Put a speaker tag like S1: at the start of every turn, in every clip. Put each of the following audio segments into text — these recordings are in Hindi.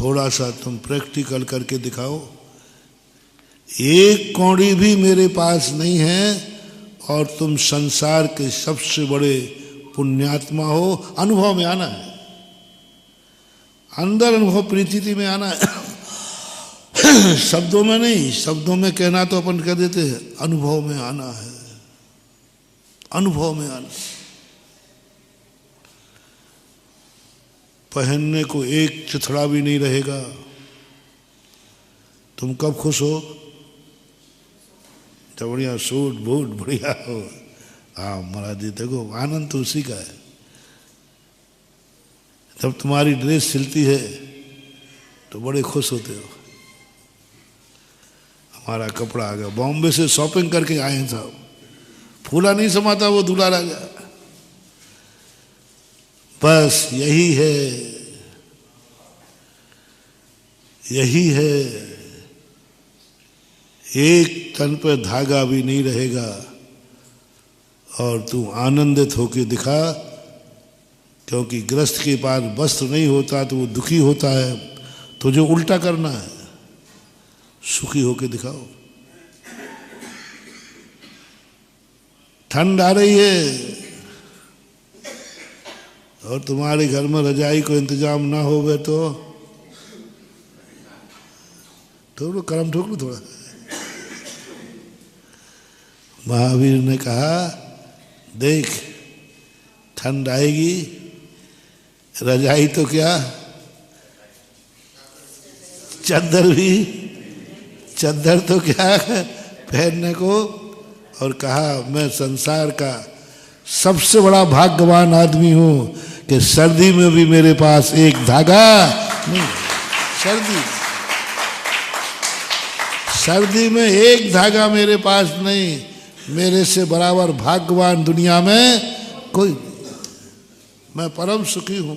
S1: थोड़ा सा तुम प्रैक्टिकल करके दिखाओ। एक कौड़ी भी मेरे पास नहीं है और तुम संसार के सबसे बड़े पुण्यात्मा हो। अनुभव में आना है, अंदर अनुभव प्रीति में आना है। शब्दों में नहीं, शब्दों में कहना तो अपन कह देते हैं, अनुभव में आना है, अनुभव में आना। पहनने को एक चिथड़ा भी नहीं रहेगा। तुम कब खुश हो? जब बढ़िया सूट बूट बढ़िया हो। हाँ महाराज जी देखो, आनंद तो उसी का है। जब तुम्हारी ड्रेस सिलती है तो बड़े खुश होते हो, हमारा कपड़ा आ गया। बॉम्बे से शॉपिंग करके आए हैं साहब, फूला नहीं समाता वो दूल्हा राजा। बस यही है, यही है। एक तन पर धागा भी नहीं रहेगा और तू आनंदित होके दिखा। क्योंकि ग्रस्त के पास वस्त्र नहीं होता तो वो दुखी होता है। तो जो उल्टा करना है, सुखी होके दिखाओ। ठंड आ रही है और तुम्हारे घर में रजाई को इंतजाम ना होवे तो थोड़ा करम ठोक लो थोड़ा। महावीर ने कहा देख, ठंड आएगी, रजाई तो क्या, चद्दर तो क्या पहनने को। और कहा मैं संसार का सबसे बड़ा भाग्यवान आदमी हूं कि सर्दी में भी मेरे पास एक धागा नहीं। सर्दी में एक धागा मेरे पास नहीं। मेरे से बराबर भाग्यवान दुनिया में कोई। मैं परम सुखी हूं।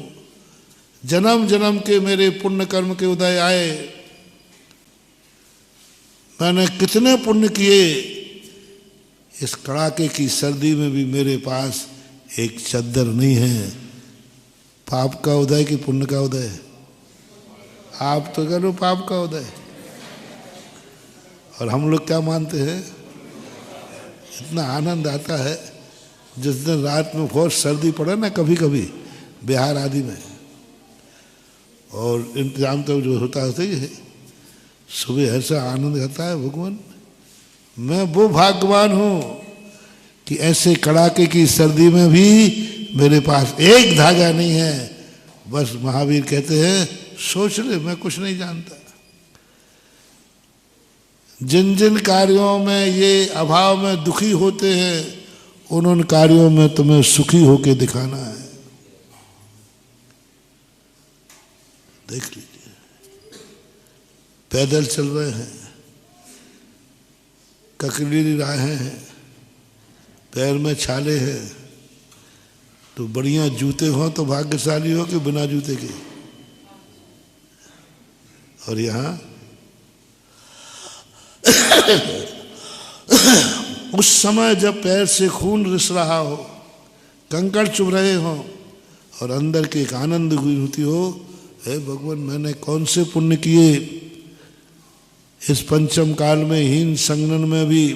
S1: जन्म जन्म के मेरे पुण्य कर्म के उदय आए। मैंने कितने पुण्य किए। इस कड़ाके की सर्दी में भी मेरे पास एक चद्दर नहीं है। पाप का उदय कि पुण्य का उदय? आप तो कह लो पाप का उदय। और हम लोग क्या मानते हैं? इतना आनंद आता है जिस दिन रात में बहुत सर्दी पड़े ना, कभी कभी बिहार आदि में, और इंतजाम तो जो होता है, सुबह ऐसा आनंद आता है। भगवान मैं वो भाग्यवान हूं कि ऐसे कड़ाके की सर्दी में भी मेरे पास एक धागा नहीं है। बस महावीर कहते हैं सोच ले, मैं कुछ नहीं जानता। जिन जिन कार्यों में ये अभाव में दुखी होते हैं, उन कार्यों में तुम्हें सुखी होके दिखाना है। देख लीजिए, पैदल चल रहे हैं, ककड़ी राहें हैं, पैर में छाले हैं, तो बढ़िया जूते हो तो भाग्यशाली हो कि बिना जूते के। और यहाँ उस समय जब पैर से खून रिस रहा हो, कंकड़ चुभ रहे हो और अंदर की एक आनंद होती हो, हे भगवान मैंने कौन से पुण्य किए। इस पंचम काल में हीन संगनन में भी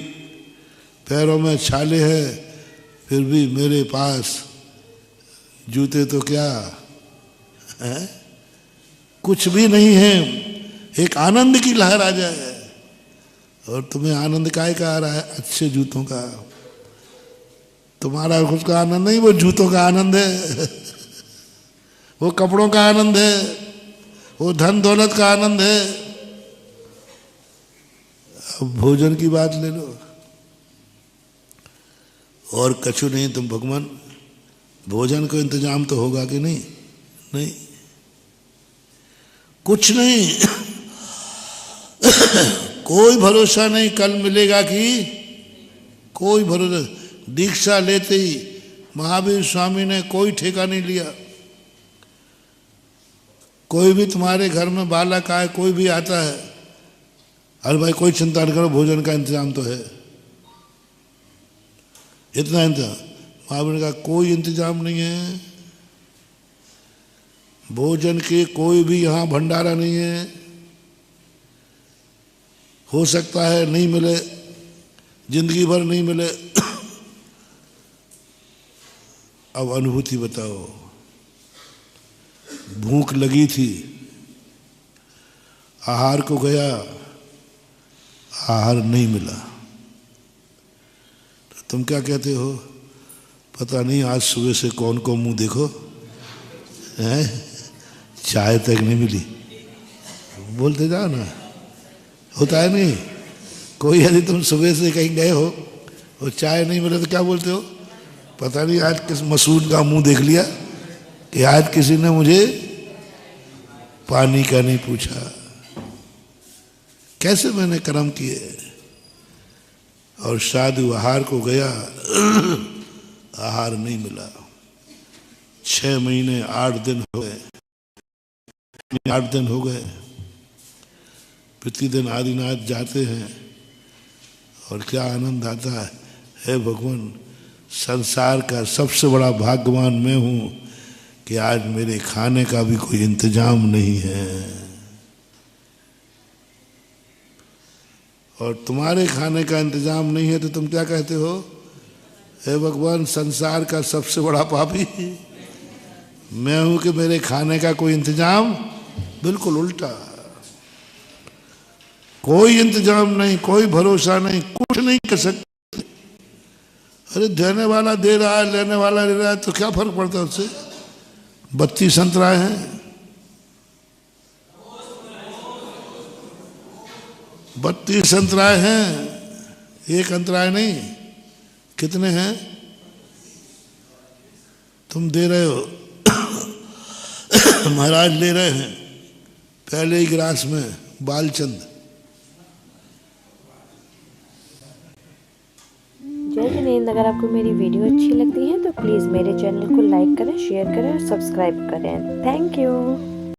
S1: पैरों में छाले हैं, फिर भी मेरे पास जूते तो क्या है, कुछ भी नहीं है। एक आनंद की लहर आ जाए। और तुम्हें आनंद काय का आ रहा है? अच्छे जूतों का। तुम्हारा खुद का आनंद नहीं, वो जूतों का आनंद है, वो कपड़ों का आनंद है, वो धन दौलत का आनंद है। अब भोजन की बात ले लो, और कछु नहीं। तुम भगवान भोजन को इंतजाम तो होगा कि नहीं? नहीं, कुछ नहीं। कोई भरोसा नहीं कल मिलेगा कि, कोई भरोसा। दीक्षा लेते ही महावीर स्वामी ने कोई ठेका नहीं लिया। कोई भी तुम्हारे घर में बालक आए, कोई भी आता है, अरे भाई कोई चिंता नहीं करो, भोजन का इंतजाम तो है। इतना इंतजाम। महावीर ने कहा कोई इंतजाम नहीं है। भोजन के कोई भी यहाँ भंडारा नहीं है। हो सकता है नहीं मिले, जिंदगी भर नहीं मिले। अब अनुभूति बताओ। भूख लगी थी, आहार को गया, आहार नहीं मिला, तो तुम क्या कहते हो? पता नहीं आज सुबह से कौन को मुंह देखो हैं, चाय तक नहीं मिली। बोलते जाओ ना, होता है नहीं? कोई यदि तुम सुबह से कहीं गए हो और चाय नहीं मिले तो क्या बोलते हो? पता नहीं आज किस मसूद का मुंह देख लिया कि आज किसी ने मुझे पानी का नहीं पूछा। कैसे मैंने कर्म किए। और साधु आहार को गया, आहार नहीं मिला। 6 महीने 8 दिन हो गए, 8 दिन हो गए। प्रतिदिन आदिनाथ जाते हैं और क्या आनंद आता है। हे भगवान, संसार का सबसे बड़ा भाग्यवान मैं हूँ कि आज मेरे खाने का भी कोई इंतजाम नहीं है। और तुम्हारे खाने का इंतजाम नहीं है तो तुम क्या कहते हो? हे भगवान, संसार का सबसे बड़ा पापी मैं हूं कि मेरे खाने का कोई इंतजाम। बिल्कुल उल्टा, कोई इंतजाम नहीं, कोई भरोसा नहीं, कुछ नहीं कर सकते। अरे देने वाला दे रहा है, लेने वाला ले रहा है, तो क्या फर्क पड़ता है उससे? 32 अंतराय हैं। 32 अंतराय हैं, एक अंतराय नहीं। कितने हैं? तुम दे रहे हो, महाराज ले रहे हैं पहले ही गिलास में बालचंद।
S2: जय जिनेंद्र। अगर आपको मेरी वीडियो अच्छी लगती है तो प्लीज़ मेरे चैनल को लाइक करें, शेयर करें और सब्सक्राइब करें। Thank you.